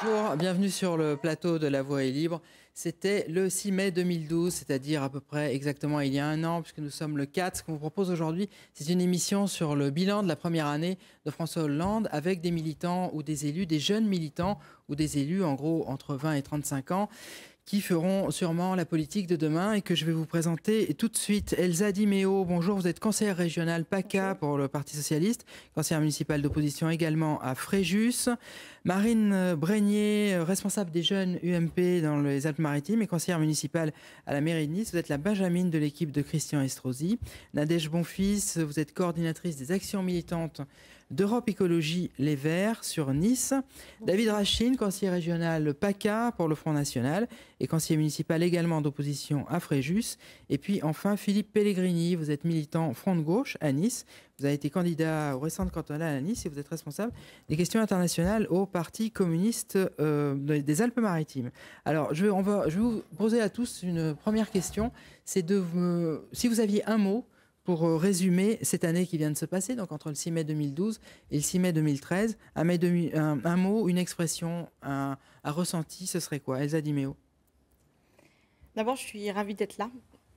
Bonjour, bienvenue sur le plateau de La Voix est libre. C'était le 6 mai 2012, c'est-à-dire à peu près exactement il y a un an, puisque nous sommes le 4. Ce qu'on vous propose aujourd'hui, c'est une émission sur le bilan de la première année de François Hollande avec des militants ou des élus, des jeunes militants ou des élus, en gros entre 20 et 35 ans, qui feront sûrement la politique de demain et que je vais vous présenter tout de suite. Elsa Di Meo, bonjour, vous êtes conseillère régionale PACA pour le Parti Socialiste, conseillère municipale d'opposition également à Fréjus. Marine Brégnier, responsable des jeunes UMP dans les Alpes-Maritimes et conseillère municipale à la mairie de Nice. Vous êtes la Benjamine de l'équipe de Christian Estrosi. Nadège Bonfils, vous êtes coordinatrice des actions militantes d'Europe Écologie Les Verts sur Nice. David Rachine, conseiller régional PACA pour le Front National et conseiller municipal également d'opposition à Fréjus. Et puis enfin Philippe Pellegrini, vous êtes militant Front de Gauche à Nice. Vous avez été candidat aux récentes cantonales à Nice et vous êtes responsable des questions internationales au Parti communiste des Alpes-Maritimes. Alors je vais vous poser à tous une première question. C'est si vous aviez un mot pour résumer cette année qui vient de se passer, donc entre le 6 mai 2012 et le 6 mai 2013, un mot, une expression, un ressenti, ce serait quoi? Elsa Di Meo. D'abord, je suis ravie d'être là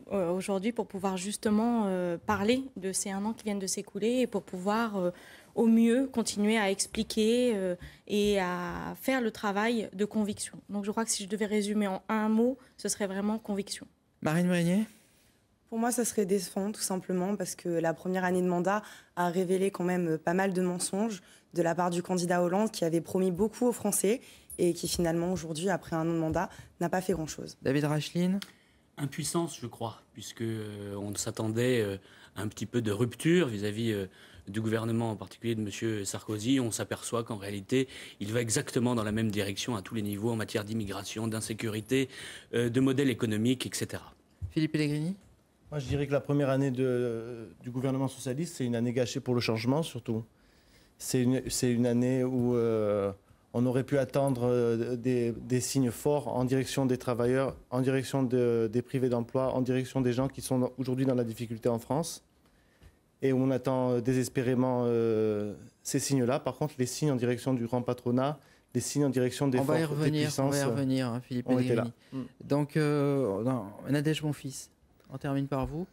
aujourd'hui pour pouvoir justement parler de ces un an qui viennent de s'écouler et pour pouvoir au mieux continuer à expliquer et à faire le travail de conviction. Donc je crois que si je devais résumer en un mot, ce serait vraiment conviction. Marine Brégnier. Pour moi, ça serait décevant, tout simplement, parce que la première année de mandat a révélé quand même pas mal de mensonges de la part du candidat Hollande qui avait promis beaucoup aux Français et qui finalement, aujourd'hui, après un an de mandat, n'a pas fait grand-chose. David Rachline. Impuissance, je crois, puisque on s'attendait à un petit peu de rupture vis-à-vis du gouvernement, en particulier de M. Sarkozy. On s'aperçoit qu'en réalité, il va exactement dans la même direction à tous les niveaux en matière d'immigration, d'insécurité, de modèle économique, etc. Philippe Pellegrini. Moi, je dirais que la première année du gouvernement socialiste, c'est une année gâchée pour le changement, surtout. C'est une année où on aurait pu attendre des signes forts en direction des travailleurs, en direction des privés d'emploi, en direction des gens qui sont aujourd'hui dans la difficulté en France. Et où on attend désespérément ces signes-là. Par contre, les signes en direction du grand patronat, les signes en direction des forces, des puissances... On va y revenir, hein, Philippe Pellegrini. Donc, Nadège Bonfils. On termine par vous.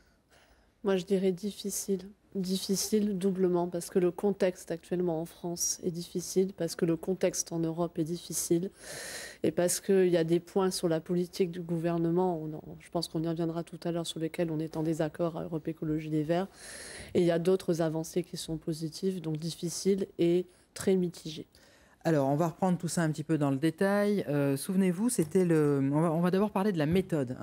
Moi, je dirais difficile. Difficile doublement parce que le contexte actuellement en France est difficile, parce que le contexte en Europe est difficile et parce qu'il y a des points sur la politique du gouvernement, je pense qu'on y reviendra tout à l'heure, sur lesquels on est en désaccord à Europe Écologie Les Verts. Et il y a d'autres avancées qui sont positives, donc difficile et très mitigé. Alors, on va reprendre tout ça un petit peu dans le détail. Souvenez-vous, c'était on va d'abord parler de la méthode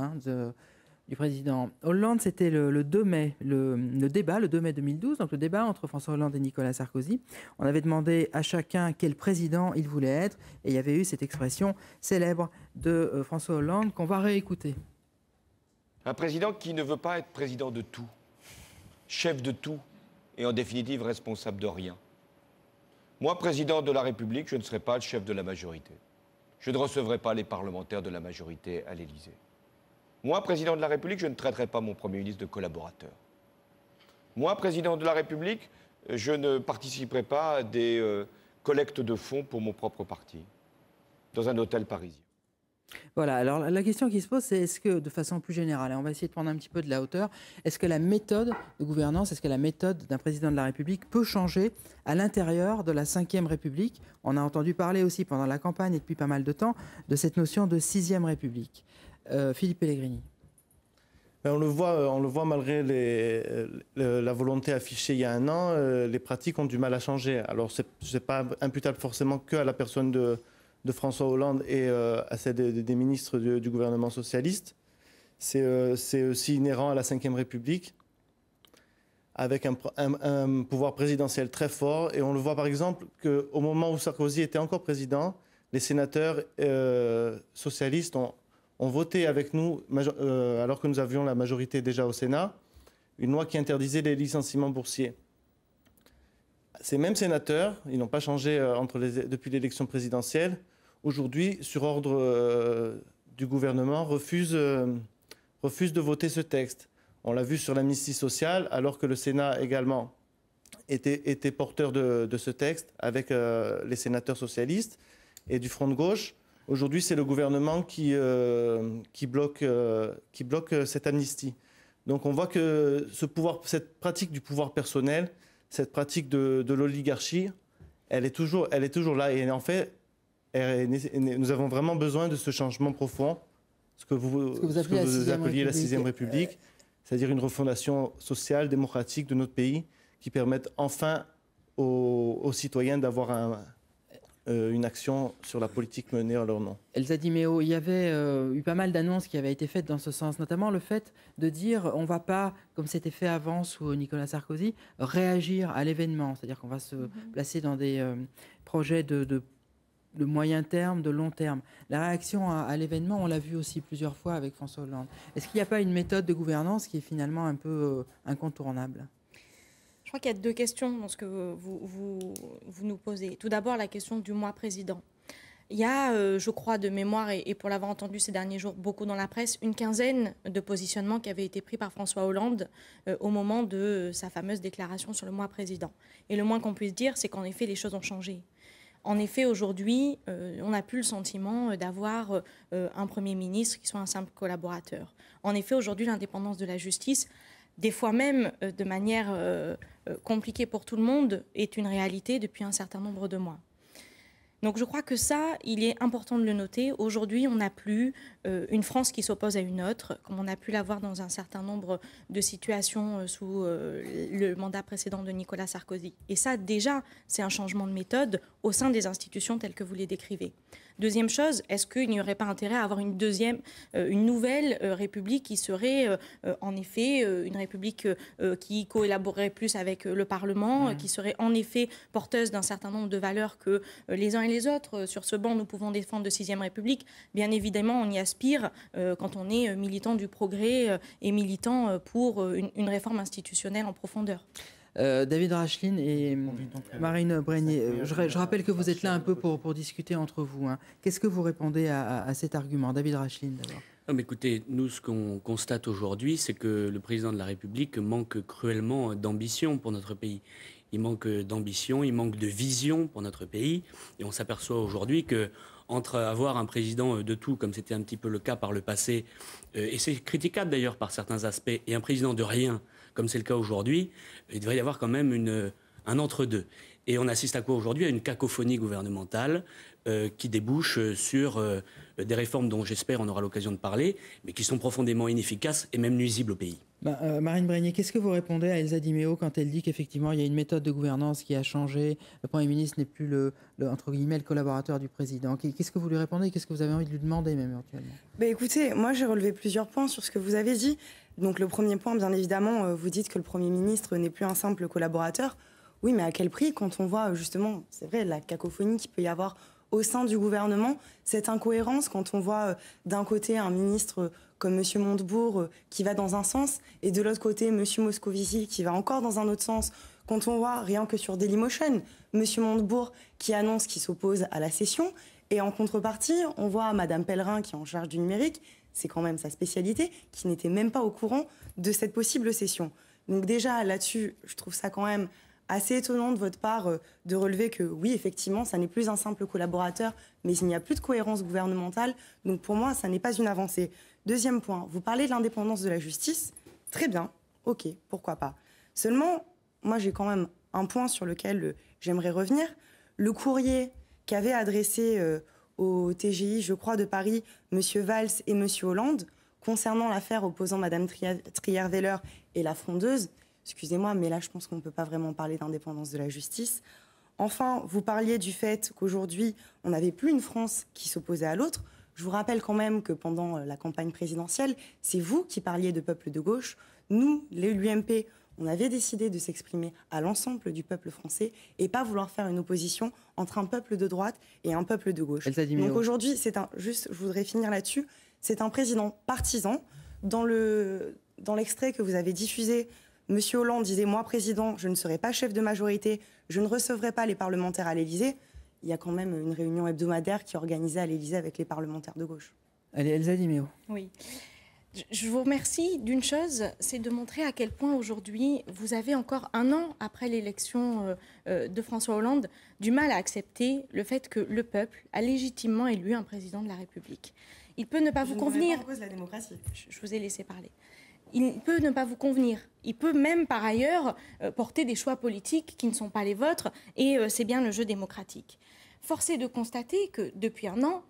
du président Hollande. C'était le 2 mai, le débat, le 2 mai 2012, donc le débat entre François Hollande et Nicolas Sarkozy. On avait demandé à chacun quel président il voulait être, et il y avait eu cette expression célèbre de François Hollande qu'on va réécouter. Un président qui ne veut pas être président de tout, chef de tout, et en définitive responsable de rien. Moi, président de la République, je ne serai pas le chef de la majorité. Je ne recevrai pas les parlementaires de la majorité à l'Élysée. Moi, président de la République, je ne traiterai pas mon Premier ministre de collaborateur. Moi, président de la République, je ne participerai pas à des collectes de fonds pour mon propre parti, dans un hôtel parisien. Voilà, alors la question qui se pose, c'est est-ce que, de façon plus générale, et on va essayer de prendre un petit peu de la hauteur, est-ce que la méthode de gouvernance, est-ce que la méthode d'un président de la République peut changer à l'intérieur de la Ve République? On a entendu parler aussi pendant la campagne et depuis pas mal de temps de cette notion de 6e République. Philippe Pellegrini. On le voit malgré la volonté affichée il y a un an, les pratiques ont du mal à changer. Alors ce n'est pas imputable forcément qu'à la personne de François Hollande et à celle des ministres du gouvernement socialiste. C'est aussi inhérent à la Ve République, avec un pouvoir présidentiel très fort. Et on le voit par exemple qu'au moment où Sarkozy était encore président, les sénateurs socialistes ont voté avec nous, alors que nous avions la majorité déjà au Sénat, une loi qui interdisait les licenciements boursiers. Ces mêmes sénateurs, ils n'ont pas changé depuis l'élection présidentielle, aujourd'hui, sur ordre du gouvernement, refusent de voter ce texte. On l'a vu sur l'amnistie sociale, alors que le Sénat également était porteur de ce texte avec les sénateurs socialistes. et du Front de gauche. Aujourd'hui, c'est le gouvernement qui bloque cette amnistie. Donc on voit que cette pratique du pouvoir personnel, cette pratique de l'oligarchie, elle est toujours là. Et en fait, nous avons vraiment besoin de ce changement profond, ce que vous appeliez la 6e République, c'est-à-dire une refondation sociale, démocratique de notre pays, qui permette enfin aux citoyens d'avoir une action sur la politique menée en leur nom. Elsa Di Meo, il y avait eu pas mal d'annonces qui avaient été faites dans ce sens, notamment le fait de dire on ne va pas, comme c'était fait avant sous Nicolas Sarkozy, réagir à l'événement. C'est-à-dire qu'on va se placer dans des projets de moyen terme, de long terme. La réaction à l'événement, on l'a vu aussi plusieurs fois avec François Hollande. Est-ce qu'il n'y a pas une méthode de gouvernance qui est finalement un peu incontournable ? Je crois qu'il y a deux questions dans ce que vous nous posez. Tout d'abord, la question du moi président. Il y a, je crois, de mémoire, et pour l'avoir entendu ces derniers jours beaucoup dans la presse, une quinzaine de positionnements qui avaient été pris par François Hollande au moment de sa fameuse déclaration sur le moi président. Et le moins qu'on puisse dire, c'est qu'en effet, les choses ont changé. En effet, aujourd'hui, on n'a plus le sentiment d'avoir un Premier ministre qui soit un simple collaborateur. En effet, aujourd'hui, l'indépendance de la justice, des fois même de manière compliquée pour tout le monde, est une réalité depuis un certain nombre de mois. Donc je crois que ça, il est important de le noter. Aujourd'hui, on n'a plus une France qui s'oppose à une autre, comme on a pu l'avoir dans un certain nombre de situations sous le mandat précédent de Nicolas Sarkozy. Et ça, déjà, c'est un changement de méthode au sein des institutions telles que vous les décrivez. Deuxième chose, est-ce qu'il n'y aurait pas intérêt à avoir une nouvelle république qui serait en effet une république qui collaborerait plus avec le Parlement, qui serait en effet porteuse d'un certain nombre de valeurs que les uns et les autres, sur ce banc, nous pouvons défendre de 6e République. Bien évidemment, on y aspire quand on est militant du progrès et militant pour une réforme institutionnelle en profondeur. David Rachlin et Marine Brenier, je rappelle que vous êtes là un peu pour discuter entre vous. Hein. Qu'est-ce que vous répondez à cet argument? David Rachlin, d'abord. Non, mais écoutez, nous, ce qu'on constate aujourd'hui, c'est que le président de la République manque cruellement d'ambition pour notre pays. Il manque d'ambition, il manque de vision pour notre pays. Et on s'aperçoit aujourd'hui que entre avoir un président de tout, comme c'était un petit peu le cas par le passé, et c'est critiquable d'ailleurs par certains aspects, et un président de rien, comme c'est le cas aujourd'hui, il devrait y avoir quand même un entre-deux. Et on assiste à quoi aujourd'hui? À une cacophonie gouvernementale qui débouche sur des réformes dont j'espère on aura l'occasion de parler, mais qui sont profondément inefficaces et même nuisibles au pays. Marine Brenier, qu'est-ce que vous répondez à Elsa Di Meo quand elle dit qu'effectivement il y a une méthode de gouvernance qui a changé, le Premier ministre n'est plus entre guillemets, le collaborateur du président? Qu'est-ce que vous lui répondez? Qu'est-ce que vous avez envie de lui demander même éventuellement? Écoutez, moi j'ai relevé plusieurs points sur ce que vous avez dit. Donc le premier point, bien évidemment, vous dites que le Premier ministre n'est plus un simple collaborateur. Oui, mais à quel prix quand on voit justement, c'est vrai, la cacophonie qu'il peut y avoir au sein du gouvernement, cette incohérence quand on voit d'un côté un ministre comme M. Montebourg qui va dans un sens et de l'autre côté M. Moscovici qui va encore dans un autre sens. Quand on voit, rien que sur Dailymotion, M. Montebourg qui annonce qu'il s'oppose à la cession et en contrepartie, on voit Mme Pellerin qui est en charge du numérique, c'est quand même sa spécialité, qui n'était même pas au courant de cette possible cession. Donc déjà là-dessus, je trouve ça quand même assez étonnant de votre part de relever que oui, effectivement, ça n'est plus un simple collaborateur, mais il n'y a plus de cohérence gouvernementale. Donc pour moi, ça n'est pas une avancée. Deuxième point, vous parlez de l'indépendance de la justice. Très bien, ok, pourquoi pas. Seulement, moi j'ai quand même un point sur lequel j'aimerais revenir. Le courrier qu'avait adressé au TGI, je crois, de Paris, M. Valls et M. Hollande, concernant l'affaire opposant Mme Trierweiler et la frondeuse, excusez-moi, mais là, je pense qu'on ne peut pas vraiment parler d'indépendance de la justice. Enfin, vous parliez du fait qu'aujourd'hui, on n'avait plus une France qui s'opposait à l'autre. Je vous rappelle quand même que pendant la campagne présidentielle, c'est vous qui parliez de peuple de gauche. Nous, l'UMP, on avait décidé de s'exprimer à l'ensemble du peuple français et pas vouloir faire une opposition entre un peuple de droite et un peuple de gauche. Donc aujourd'hui, juste, je voudrais finir là-dessus, c'est un président partisan. Dans l'extrait que vous avez diffusé, M. Hollande disait « Moi, président, je ne serai pas chef de majorité, je ne recevrai pas les parlementaires à l'Élysée ». Il y a quand même une réunion hebdomadaire qui est organisée à l'Élysée avec les parlementaires de gauche. Allez, Elsa Di Meo. Oui. Je vous remercie d'une chose, c'est de montrer à quel point aujourd'hui, vous avez encore un an après l'élection de François Hollande, du mal à accepter le fait que le peuple a légitimement élu un président de la République. Il peut ne pas vous convenir. Je ne remets pas en cause la démocratie. Je vous ai laissé parler. Il peut ne pas vous convenir. Il peut même, par ailleurs, porter des choix politiques qui ne sont pas les vôtres, et c'est bien le jeu démocratique. Force est de constater que, depuis un an,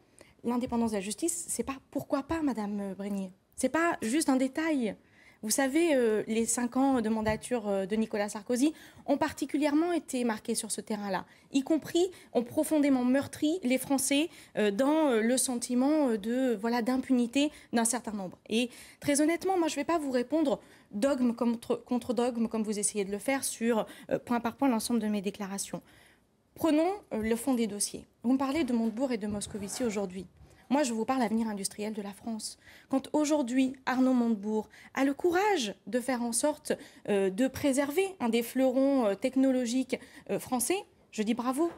l'indépendance de la justice, c'est pas pourquoi pas, Madame Brenier. C'est pas juste un détail. Vous savez, les 5 ans de mandature de Nicolas Sarkozy ont particulièrement été marqués sur ce terrain-là, y compris ont profondément meurtri les Français dans le sentiment d'impunité d'un certain nombre. Et très honnêtement, moi, je ne vais pas vous répondre dogme contre dogme, comme vous essayez de le faire, sur point par point l'ensemble de mes déclarations. Prenons le fond des dossiers. Vous me parlez de Montebourg et de Moscovici aujourd'hui. Moi, je vous parle l'avenir industriel de la France. Quand aujourd'hui, Arnaud Montebourg a le courage de faire en sorte de préserver un des fleurons technologiques français, je dis bravo.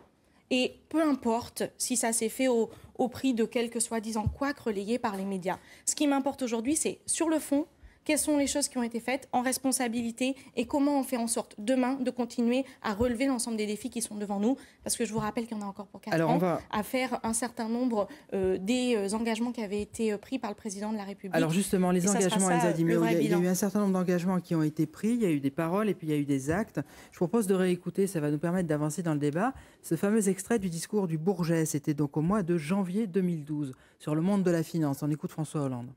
Et peu importe si ça s'est fait au prix de quelques soi-disant couacs relayés par les médias. Ce qui m'importe aujourd'hui, c'est sur le fond, quelles sont les choses qui ont été faites en responsabilité et comment on fait en sorte demain de continuer à relever l'ensemble des défis qui sont devant nous. Parce que je vous rappelle qu'il y en a encore pour 4 ans à faire un certain nombre des engagements qui avaient été pris par le président de la République. Alors justement, les engagements, Elsa Di Meo, il y a eu un certain nombre d'engagements qui ont été pris, il y a eu des paroles et puis il y a eu des actes. Je propose de réécouter, ça va nous permettre d'avancer dans le débat, ce fameux extrait du discours du Bourget. C'était donc au mois de janvier 2012, sur le monde de la finance. On écoute François Hollande.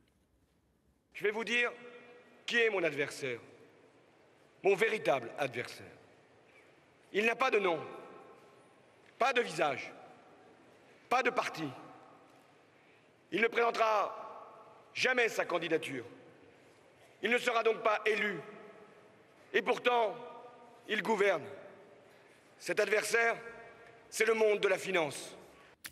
Je vais vous dire qui est mon adversaire, mon véritable adversaire. Il n'a pas de nom, pas de visage, pas de parti. Il ne présentera jamais sa candidature. Il ne sera donc pas élu. Et pourtant, il gouverne. Cet adversaire, c'est le monde de la finance.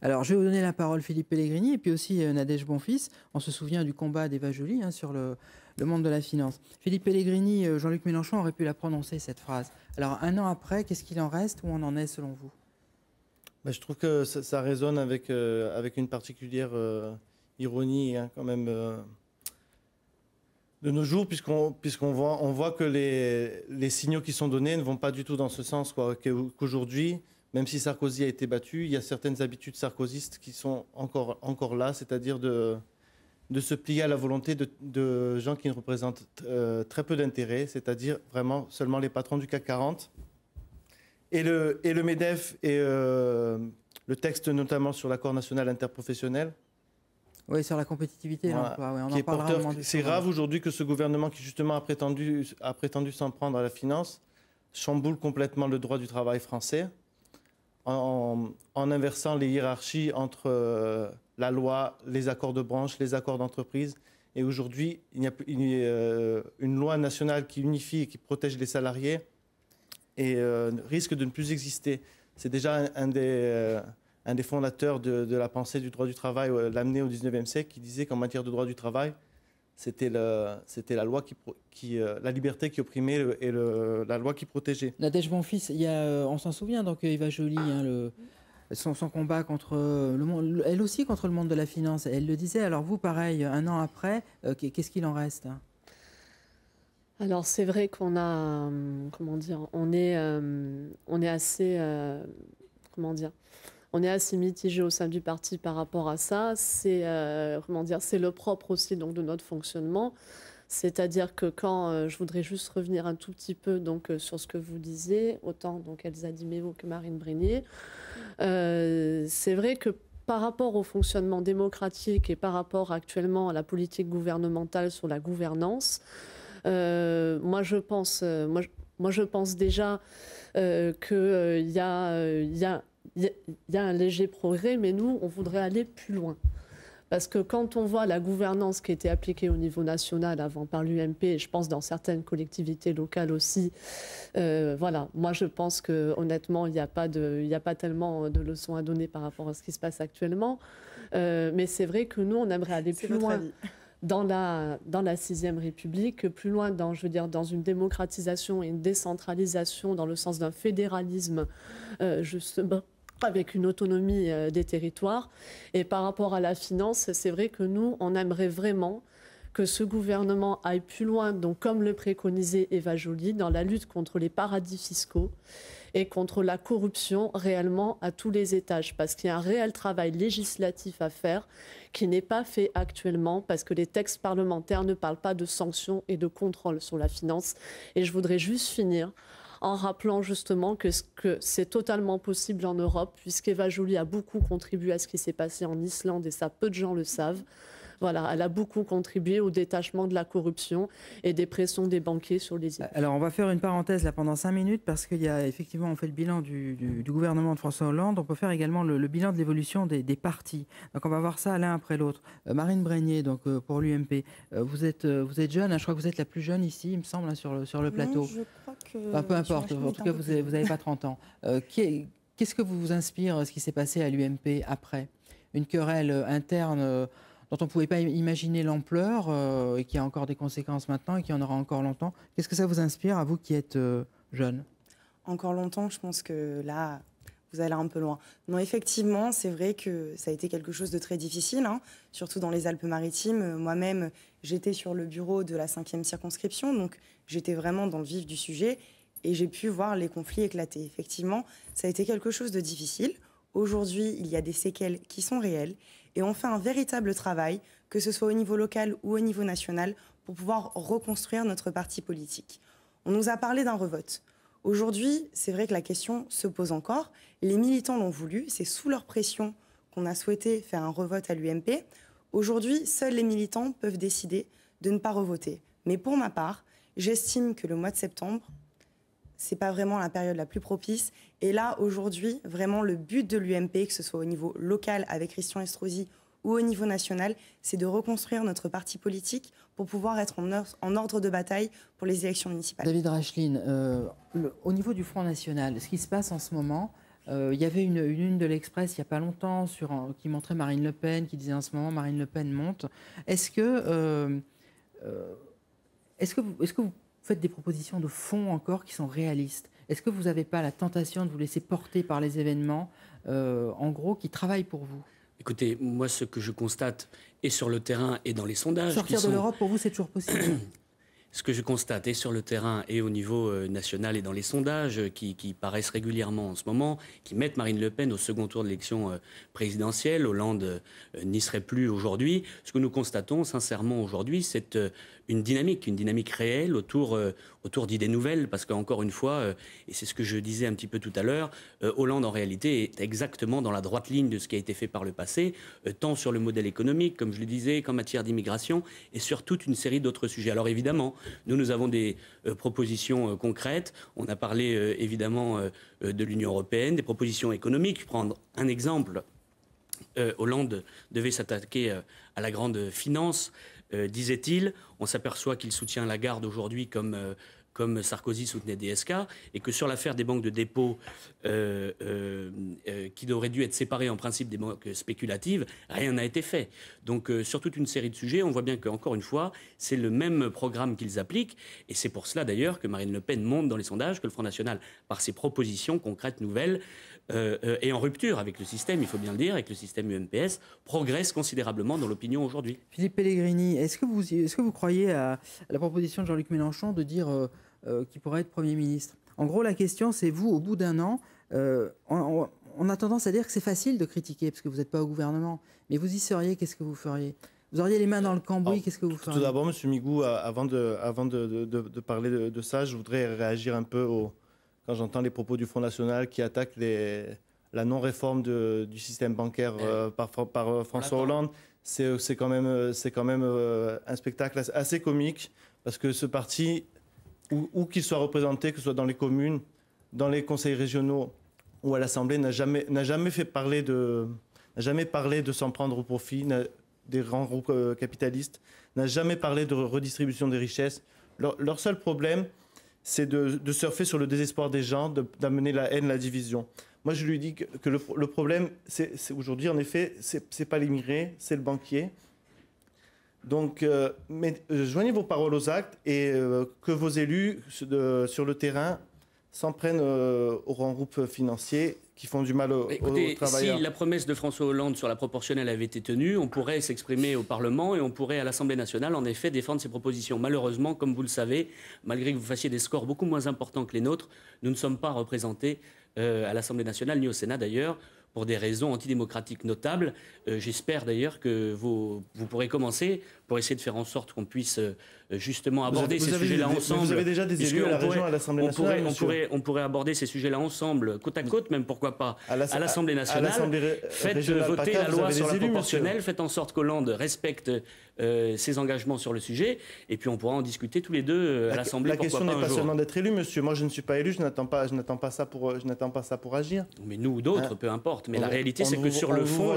Alors, je vais vous donner la parole, Philippe Pellegrini, et puis aussi Nadège Bonfils. On se souvient du combat d'Eva Joly sur le monde de la finance. Philippe Pellegrini, Jean-Luc Mélenchon aurait pu la prononcer, cette phrase. Alors, un an après, qu'est-ce qu'il en reste? Où on en est, selon vous? Je trouve que ça résonne avec une particulière ironie, quand même, de nos jours, puisqu'on voit que les signaux qui sont donnés ne vont pas du tout dans ce sens, qu'aujourd'hui, même si Sarkozy a été battu, il y a certaines habitudes sarkozystes qui sont encore là, c'est-à-dire de se plier à la volonté de gens qui ne représentent très peu d'intérêt, c'est-à-dire vraiment seulement les patrons du CAC 40. Et le MEDEF et le texte notamment sur l'accord national interprofessionnel. Oui, sur la compétitivité. Voilà, on en qui est parlera. C'est grave aujourd'hui que ce gouvernement qui justement a prétendu s'en prendre à la finance chamboule complètement le droit du travail français en inversant les hiérarchies entre la loi, les accords de branche, les accords d'entreprise. Et aujourd'hui, il y a une loi nationale qui unifie et qui protège les salariés et risque de ne plus exister. C'est déjà un des fondateurs de la pensée du droit du travail, l'amené au 19e siècle, qui disait qu'en matière de droit du travail, c'était la loi la liberté qui opprimait et la loi qui protégeait. Nadège Bonfils, on s'en souvient, donc Eva Joly, son combat contre le monde, elle aussi contre le monde de la finance. Elle le disait. Alors vous, pareil, un an après, qu'est-ce qu'il en reste? Alors c'est vrai qu'on a, on est assez, on est assez mitigé au sein du parti par rapport à ça. C'est le propre aussi donc de notre fonctionnement. C'est-à-dire que quand je voudrais juste revenir un tout petit peu sur ce que vous disiez, autant donc Elsa Di Meo que Marine Brenier, c'est vrai que par rapport au fonctionnement démocratique et par rapport actuellement à la politique gouvernementale sur la gouvernance, moi je pense déjà qu'il y a un léger progrès, mais nous on voudrait aller plus loin. Parce que quand on voit la gouvernance qui a été appliquée au niveau national avant par l'UMP, et je pense dans certaines collectivités locales aussi, moi je pense que honnêtement il n'y a pas tellement de leçons à donner par rapport à ce qui se passe actuellement. Mais c'est vrai que nous on aimerait aller plus loin dans la 6e République, plus loin dans une démocratisation et une décentralisation dans le sens d'un fédéralisme justement, avec une autonomie des territoires. Et par rapport à la finance, c'est vrai que nous, on aimerait vraiment que ce gouvernement aille plus loin, donc comme le préconisait Eva Joly, dans la lutte contre les paradis fiscaux et contre la corruption réellement à tous les étages, parce qu'il y a un réel travail législatif à faire qui n'est pas fait actuellement, parce que les textes parlementaires ne parlent pas de sanctions et de contrôle sur la finance. Et je voudrais juste finir en rappelant justement que c'est totalement possible en Europe, puisqu'Eva Joly a beaucoup contribué à ce qui s'est passé en Islande, et ça, peu de gens le savent. Voilà, elle a beaucoup contribué au détachement de la corruption et des pressions des banquiers sur les îles. Alors, on va faire une parenthèse là pendant 5 minutes parce qu'il y a effectivement, on fait le bilan du gouvernement de François Hollande. On peut faire également le bilan de l'évolution des partis. Donc, on va voir ça l'un après l'autre. Marine Brenier, donc pour l'UMP, vous êtes jeune. Hein, je crois que vous êtes la plus jeune ici, il me semble, hein, sur le plateau. Non, je crois que... Enfin, peu importe. En tout cas, vous n'avez pas 30 ans. Qu'est-ce que vous inspire ce qui s'est passé à l'UMP après une querelle interne dont on ne pouvait pas imaginer l'ampleur et qui a encore des conséquences maintenant et qui en aura encore longtemps. Qu'est-ce que ça vous inspire, à vous qui êtes jeune? Encore longtemps, je pense que là, vous allez un peu loin. Non, effectivement, c'est vrai que ça a été quelque chose de très difficile, hein, surtout dans les Alpes-Maritimes. Moi-même, j'étais sur le bureau de la 5e circonscription, donc j'étais vraiment dans le vif du sujet et j'ai pu voir les conflits éclater. Effectivement, ça a été quelque chose de difficile. Aujourd'hui, il y a des séquelles qui sont réelles et on fait un véritable travail, que ce soit au niveau local ou au niveau national, pour pouvoir reconstruire notre parti politique. On nous a parlé d'un revote. Aujourd'hui, c'est vrai que la question se pose encore. Les militants l'ont voulu, c'est sous leur pression qu'on a souhaité faire un revote à l'UMP. Aujourd'hui, seuls les militants peuvent décider de ne pas revoter. Mais pour ma part, j'estime que le mois de septembre, c'est pas vraiment la période la plus propice. Et là, aujourd'hui, vraiment, le but de l'UMP, que ce soit au niveau local avec Christian Estrosi ou au niveau national, c'est de reconstruire notre parti politique pour pouvoir être en ordre de bataille pour les élections municipales. David Racheline, au niveau du Front National, ce qui se passe en ce moment, il y avait une de l'Express il n'y a pas longtemps qui montrait Marine Le Pen, qui disait en ce moment Marine Le Pen monte. Est-ce que vous faites des propositions de fond encore qui sont réalistes? Est-ce que vous n'avez pas la tentation de vous laisser porter par les événements, en gros, qui travaillent pour vous? Écoutez, moi, ce que je constate, et sur le terrain et dans les sondages... Sortir de l'Europe, pour vous, c'est toujours possible? Ce que je constate, et sur le terrain et au niveau national et dans les sondages qui paraissent régulièrement en ce moment, qui mettent Marine Le Pen au second tour de l'élection présidentielle, Hollande n'y serait plus aujourd'hui. Ce que nous constatons sincèrement aujourd'hui, c'est une dynamique réelle autour d'idées nouvelles, parce qu'encore une fois, et c'est ce que je disais un petit peu tout à l'heure, Hollande en réalité est exactement dans la droite ligne de ce qui a été fait par le passé, tant sur le modèle économique, comme je le disais, qu'en matière d'immigration, et sur toute une série d'autres sujets. Alors évidemment, nous avons des propositions concrètes. On a parlé évidemment de l'Union européenne, des propositions économiques. Prendre un exemple, Hollande devait s'attaquer à la grande finance, disait-il. On s'aperçoit qu'il soutient Lagarde aujourd'hui comme Sarkozy soutenait DSK, et que sur l'affaire des banques de dépôt qui auraient dû être séparées en principe des banques spéculatives, rien n'a été fait. Donc sur toute une série de sujets, on voit bien qu'encore une fois, c'est le même programme qu'ils appliquent, et c'est pour cela d'ailleurs que Marine Le Pen monte dans les sondages, que le Front National, par ses propositions concrètes nouvelles, est en rupture avec le système, il faut bien le dire, avec le système UMPS, progresse considérablement dans l'opinion aujourd'hui. Philippe Pellegrini, est-ce que vous croyez à la proposition de Jean-Luc Mélenchon de dire qu'il pourrait être Premier ministre? En gros, la question, c'est vous, au bout d'un an, on a tendance à dire que c'est facile de critiquer parce que vous n'êtes pas au gouvernement, mais vous y seriez, qu'est-ce que vous feriez? Vous auriez les mains dans le cambouis, qu'est-ce que vous feriez? Tout d'abord, M. Migou, avant de parler de ça, je voudrais réagir un peu quand j'entends les propos du Front National qui attaquent la non-réforme du système bancaire par François Hollande. C'est quand même un spectacle assez comique, parce que ce parti, où qu'il soit représenté, que ce soit dans les communes, dans les conseils régionaux ou à l'Assemblée, n'a jamais parlé de s'en prendre au profit des grands groupes capitalistes, n'a jamais parlé de redistribution des richesses. Leur seul problème, c'est de surfer sur le désespoir des gens, d'amener la haine, la division. Moi, je lui dis que le problème, c'est aujourd'hui, en effet, c'est pas l'immigré, c'est le banquier. Donc, joignez vos paroles aux actes et que vos élus sur le terrain s'en prennent aux grands groupes financiers qui font du mal aux travailleurs. Si la promesse de François Hollande sur la proportionnelle avait été tenue, on pourrait s'exprimer au Parlement et on pourrait à l'Assemblée nationale en effet défendre ces propositions. Malheureusement, comme vous le savez, malgré que vous fassiez des scores beaucoup moins importants que les nôtres, nous ne sommes pas représentés à l'Assemblée nationale ni au Sénat d'ailleurs, pour des raisons antidémocratiques notables. J'espère d'ailleurs que vous pourrez commencer pour essayer de faire en sorte qu'on puisse justement aborder ces sujets-là ensemble. Vous avez déjà des élus à la région, à l'Assemblée nationale, on pourrait aborder ces sujets-là ensemble, côte à côte, même pourquoi pas, à l'Assemblée nationale. Faites voter la loi sur la proportionnelle, faites en sorte qu'Hollande respecte ses engagements sur le sujet, et puis on pourra en discuter tous les deux à l'Assemblée. La question n'est pas seulement d'être élu, monsieur. Moi, je ne suis pas élu, je n'attends pas ça pour agir. Mais nous ou d'autres, peu importe. Mais la réalité, c'est que sur le fond,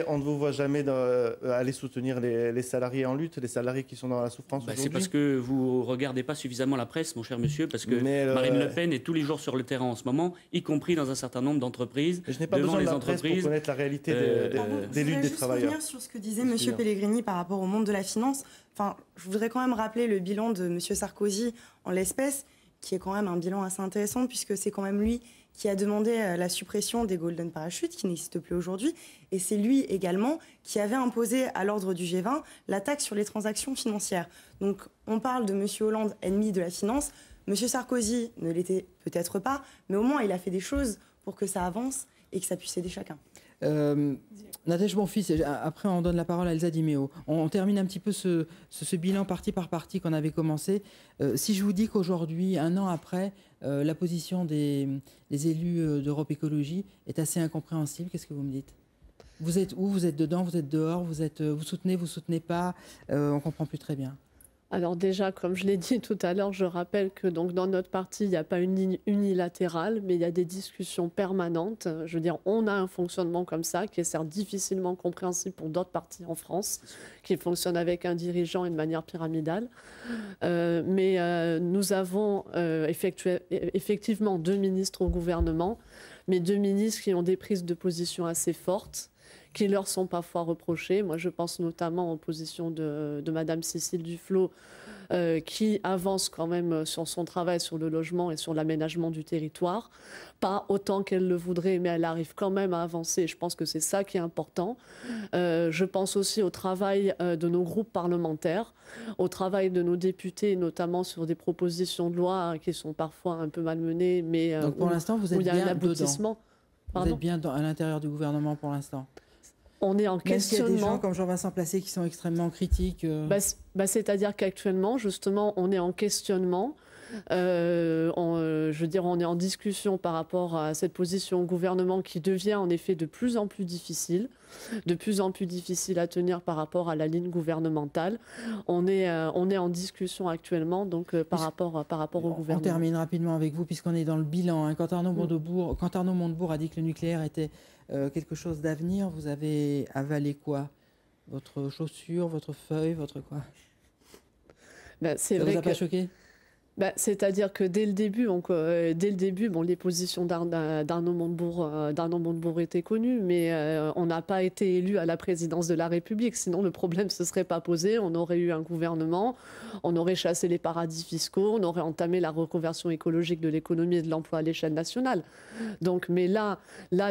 on ne vous voit jamais aller soutenir les salariés en lutte, les salariés qui sont dans la souffrance aujourd'hui. C'est parce que vous ne regardez pas suffisamment la presse, mon cher monsieur, parce que Marine Le Pen est tous les jours sur le terrain en ce moment, y compris dans un certain nombre d'entreprises. Je n'ai pas besoin de la presse pour connaître la réalité des luttes des travailleurs. Je voudrais revenir sur ce que disait monsieur Pellegrini par rapport au monde de la finance. Enfin, je voudrais quand même rappeler le bilan de monsieur Sarkozy en l'espèce, qui est quand même un bilan assez intéressant, puisque c'est quand même lui qui a demandé la suppression des Golden Parachutes, qui n'existent plus aujourd'hui. Et c'est lui également qui avait imposé à l'ordre du G20 la taxe sur les transactions financières. Donc on parle de M. Hollande, ennemi de la finance. M. Sarkozy ne l'était peut-être pas, mais au moins il a fait des choses pour que ça avance et que ça puisse aider chacun. Nadège Bonfils, après on donne la parole à Elsa Di Meo. On termine un petit peu ce bilan partie par partie qu'on avait commencé. Si je vous dis qu'aujourd'hui, un an après, la position des élus d'Europe Écologie est assez incompréhensible, qu'est-ce que vous me dites ? Vous êtes où ? Vous êtes dedans ? Vous êtes dehors ? Vous soutenez pas ? On ne comprend plus très bien. Alors déjà, comme je l'ai dit tout à l'heure, je rappelle que donc dans notre parti, il n'y a pas une ligne unilatérale, mais il y a des discussions permanentes. Je veux dire, on a un fonctionnement comme ça, qui est certes difficilement compréhensible pour d'autres partis en France, qui fonctionnent avec un dirigeant et de manière pyramidale. Mais nous avons effectivement 2 ministres au gouvernement, mais 2 ministres qui ont des prises de position assez fortes, qui leur sont parfois reprochées. Moi, je pense notamment aux positions de Madame Cécile Duflot, qui avance quand même sur son travail sur le logement et sur l'aménagement du territoire. Pas autant qu'elle le voudrait, mais elle arrive quand même à avancer. Je pense que c'est ça qui est important. Je pense aussi au travail de nos groupes parlementaires, au travail de nos députés, notamment sur des propositions de loi qui sont parfois un peu malmenées, mais donc pour l'instant, vous êtes il y a bien un aboutissement. Vous êtes bien à l'intérieur du gouvernement pour l'instant. On est en questionnement. Il y a des gens comme Jean-Vincent Placé qui sont extrêmement critiques. C'est-à-dire qu'actuellement, justement, on est en questionnement. Je veux dire, on est en discussion par rapport à cette position au gouvernement qui devient en effet de plus en plus difficile à tenir par rapport à la ligne gouvernementale. On est en discussion actuellement donc par rapport au gouvernement. On termine rapidement avec vous puisqu'on est dans le bilan. Quand Arnaud Montebourg a dit que le nucléaire était quelque chose d'avenir, vous avez avalé quoi ? Votre chaussure, votre feuille, votre quoi ? C'est ça vrai vous a pas choqué ? C'est-à-dire que dès le début, les positions d'Arnaud Montebourg étaient connues, mais on n'a pas été élu à la présidence de la République. Sinon, le problème ne se serait pas posé. On aurait eu un gouvernement, on aurait chassé les paradis fiscaux, on aurait entamé la reconversion écologique de l'économie et de l'emploi à l'échelle nationale. Donc, mais là,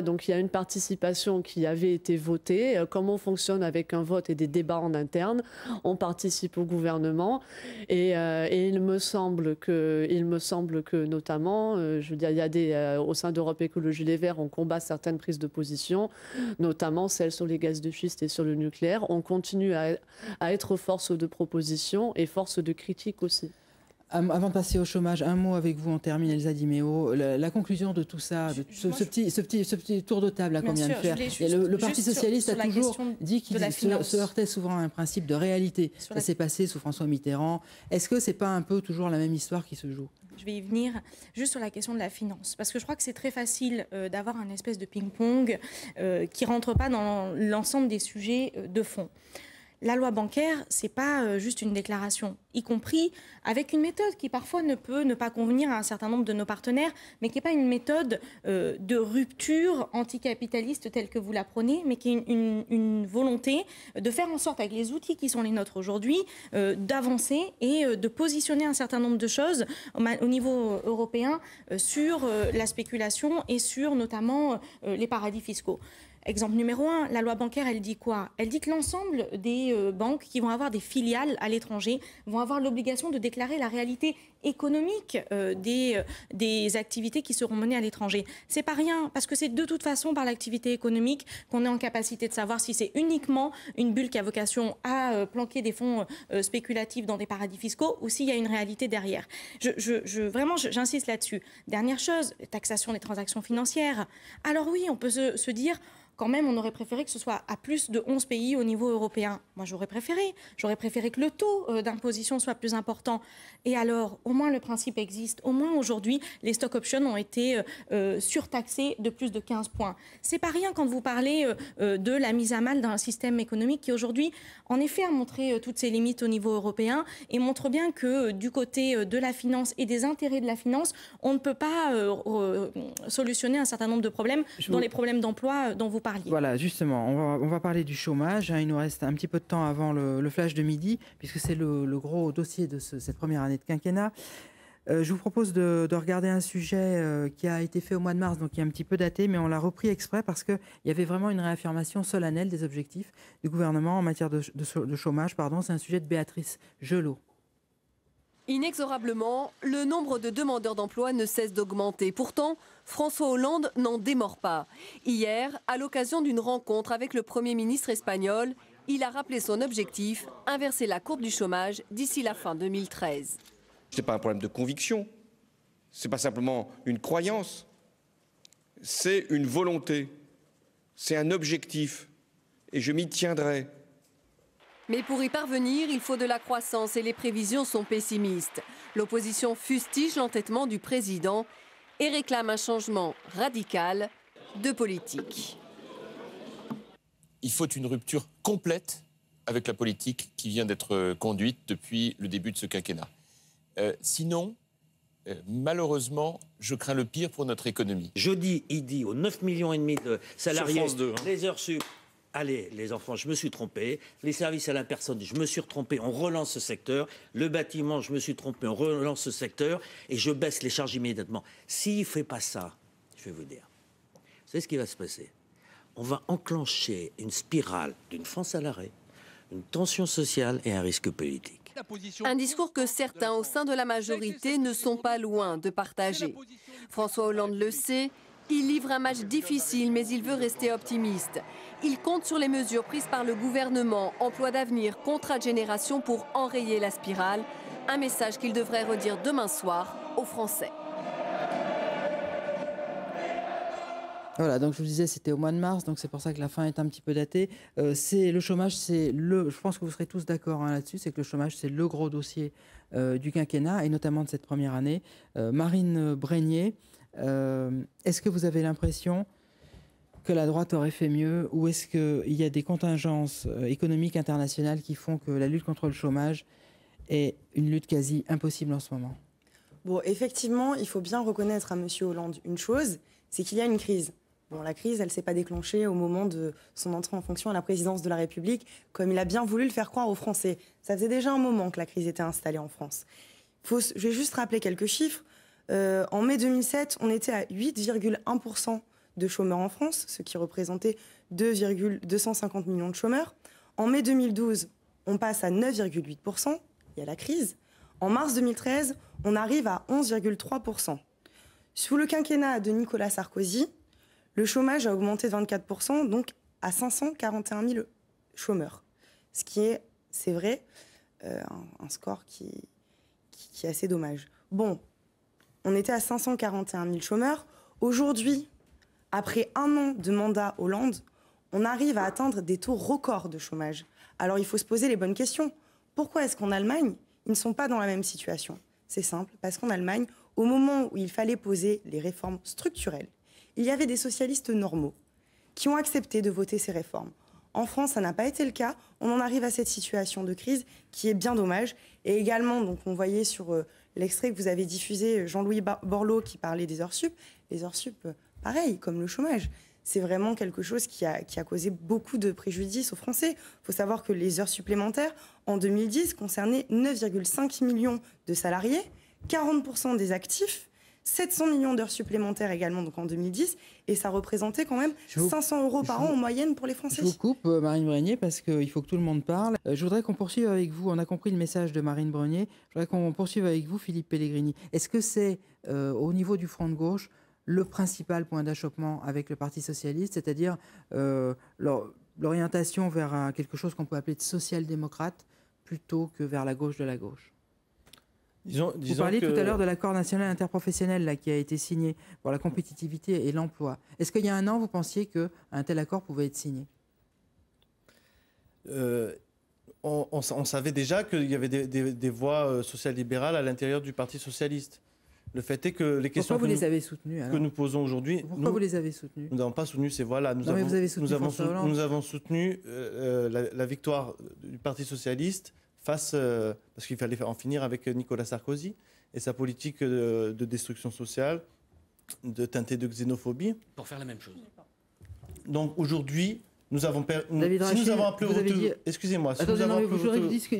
donc, il y a une participation qui avait été votée. Comme on fonctionne avec un vote et des débats en interne, on participe au gouvernement et il me semble que notamment, je veux dire, il y a au sein d'Europe Écologie Les Verts, on combat certaines prises de position, notamment celles sur les gaz de schiste et sur le nucléaire. On continue à être force de proposition et force de critique aussi. Avant de passer au chômage, un mot avec vous, on termine, Elsa Di Meo. La conclusion de tout ça, de ce petit tour de table qu'on vient de faire. Le Parti socialiste a toujours dit qu'il se heurtait souvent à un principe de réalité. Ça s'est passé sous François Mitterrand. Est-ce que ce n'est pas un peu toujours la même histoire qui se joue ? Je vais y venir juste sur la question de la finance, parce que je crois que c'est très facile d'avoir un espèce de ping-pong qui ne rentre pas dans l'ensemble des sujets de fond. la loi bancaire, c'est pas juste une déclaration, y compris avec une méthode qui parfois ne peut ne pas convenir à un certain nombre de nos partenaires, mais qui n'est pas une méthode de rupture anticapitaliste telle que vous la prônez, mais qui est une volonté de faire en sorte, avec les outils qui sont les nôtres aujourd'hui, d'avancer et de positionner un certain nombre de choses au niveau européen sur la spéculation et sur notamment les paradis fiscaux. Exemple numéro 1, la loi bancaire, elle dit quoi? Elle dit que l'ensemble des banques qui vont avoir des filiales à l'étranger vont avoir l'obligation de déclarer la réalité économique des activités qui seront menées à l'étranger. C'est pas rien, parce que c'est de toute façon par l'activité économique qu'on est en capacité de savoir si c'est uniquement une bulle qui a vocation à planquer des fonds spéculatifs dans des paradis fiscaux ou s'il y a une réalité derrière. Vraiment, j'insiste là-dessus. Dernière chose, taxation des transactions financières. Alors oui, on peut se dire... Quand même, on aurait préféré que ce soit à plus de 11 pays au niveau européen. Moi, j'aurais préféré que le taux d'imposition soit plus important. Et alors, au moins le principe existe. Au moins aujourd'hui, les stock options ont été surtaxés de plus de 15 points. C'est pas rien quand vous parlez de la mise à mal d'un système économique qui aujourd'hui, en effet, a montré toutes ses limites au niveau européen et montre bien que du côté de la finance et des intérêts de la finance, on ne peut pas solutionner un certain nombre de problèmes, dont les problèmes d'emploi dont vous parliez. Voilà, justement, on va parler du chômage. Il nous reste un petit peu de temps avant le flash de midi, puisque c'est le gros dossier de cette première année de quinquennat. Je vous propose de regarder un sujet qui a été fait au mois de mars, donc qui est un petit peu daté, mais on l'a repris exprès parce qu'il y avait vraiment une réaffirmation solennelle des objectifs du gouvernement en matière de chômage. C'est un sujet de Béatrice Gelot. Inexorablement, le nombre de demandeurs d'emploi ne cesse d'augmenter. Pourtant, François Hollande n'en démord pas. Hier, à l'occasion d'une rencontre avec le Premier ministre espagnol, il a rappelé son objectif, inverser la courbe du chômage d'ici la fin 2013. Ce n'est pas un problème de conviction, ce n'est pas simplement une croyance, c'est une volonté, c'est un objectif, et je m'y tiendrai. Mais pour y parvenir, il faut de la croissance et les prévisions sont pessimistes. L'opposition fustige l'entêtement du président et réclame un changement radical de politique. Il faut une rupture complète avec la politique qui vient d'être conduite depuis le début de ce quinquennat. Sinon, malheureusement, je crains le pire pour notre économie. Jeudi, il dit aux 9,5 millions de salariés, les heures sup. Allez, les enfants, je me suis trompé. Les services à la personne, je me suis trompé, on relance ce secteur. Le bâtiment, je me suis trompé, on relance ce secteur. Et je baisse les charges immédiatement. S'il ne fait pas ça, je vais vous dire, vous savez ce qui va se passer? On va enclencher une spirale d'une France à l'arrêt, une tension sociale et un risque politique. Un discours que certains au sein de la majorité ne sont pas loin de partager. François Hollande le sait. Il livre un match difficile, mais il veut rester optimiste. Il compte sur les mesures prises par le gouvernement, emploi d'avenir, contrat de génération pour enrayer la spirale. Un message qu'il devrait redire demain soir aux Français. Voilà, donc je vous disais, c'était au mois de mars, donc c'est pour ça que la fin est un petit peu datée. Le chômage, je pense que vous serez tous d'accord là-dessus, c'est que le chômage, c'est le gros dossier du quinquennat, et notamment de cette première année. Marine Brenier, est-ce que vous avez l'impression que la droite aurait fait mieux, ou est-ce qu'il y a des contingences économiques internationales qui font que la lutte contre le chômage est une lutte quasi impossible en ce moment? Bon, effectivement, il faut bien reconnaître à M. Hollande une chose, c'est qu'il y a une crise. Bon, la crise, elle ne s'est pas déclenchée au moment de son entrée en fonction à la présidence de la République, comme il a bien voulu le faire croire aux Français. Ça faisait déjà un moment que la crise était installée en France. Je vais juste rappeler quelques chiffres. En mai 2007, on était à 8,1% de chômeurs en France, ce qui représentait 250 millions de chômeurs. En mai 2012, on passe à 9,8%, il y a la crise. En mars 2013, on arrive à 11,3%. Sous le quinquennat de Nicolas Sarkozy, le chômage a augmenté de 24%, donc à 541 000 chômeurs. Ce qui est, c'est vrai, un score qui est assez dommage. Bon, on était à 541 000 chômeurs. Aujourd'hui, après un an de mandat Hollande, on arrive à atteindre des taux records de chômage. Alors il faut se poser les bonnes questions. Pourquoi est-ce qu'en Allemagne, ils ne sont pas dans la même situation? C'est simple, parce qu'en Allemagne, au moment où il fallait poser les réformes structurelles, il y avait des socialistes normaux qui ont accepté de voter ces réformes En France, ça n'a pas été le cas. On en arrive à cette situation de crise qui est bien dommage. Et également, donc, on voyait sur l'extrait que vous avez diffusé, Jean-Louis Borloo qui parlait des heures sup. Les heures sup, pareil, comme le chômage. C'est vraiment quelque chose qui a causé beaucoup de préjudice aux Français. Il faut savoir que les heures supplémentaires, en 2010, concernaient 9,5 millions de salariés, 40% des actifs, 700 millions d'heures supplémentaires également donc en 2010, et ça représentait quand même 500 € par an en moyenne pour les Français. Je vous coupe, Marine Brenier, parce qu'il faut que tout le monde parle. Je voudrais qu'on poursuive avec vous, on a compris le message de Marine Brenier, je voudrais qu'on poursuive avec vous, Philippe Pellegrini. Est-ce que c'est, au niveau du front de gauche, le principal point d'achoppement avec le Parti socialiste, c'est-à-dire l'orientation vers quelque chose qu'on peut appeler de social-démocrate, plutôt que vers la gauche de la gauche? Vous parliez tout à l'heure de l'accord national interprofessionnel là, qui a été signé pour la compétitivité et l'emploi. Est-ce qu'il y a un an, vous pensiez qu'un tel accord pouvait être signé? On savait déjà qu'il y avait des voix social-libérales à l'intérieur du Parti socialiste. Le fait est que les questions que nous posons aujourd'hui... Pourquoi vous les avez soutenues? Nous n'avons pas soutenu ces voix-là. Nous avons soutenu la victoire du Parti socialiste parce qu'il fallait en finir avec Nicolas Sarkozy et sa politique de destruction sociale, teintée de xénophobie. Pour faire la même chose. Donc aujourd'hui... Nous avons appelé excusez-moi. Si vous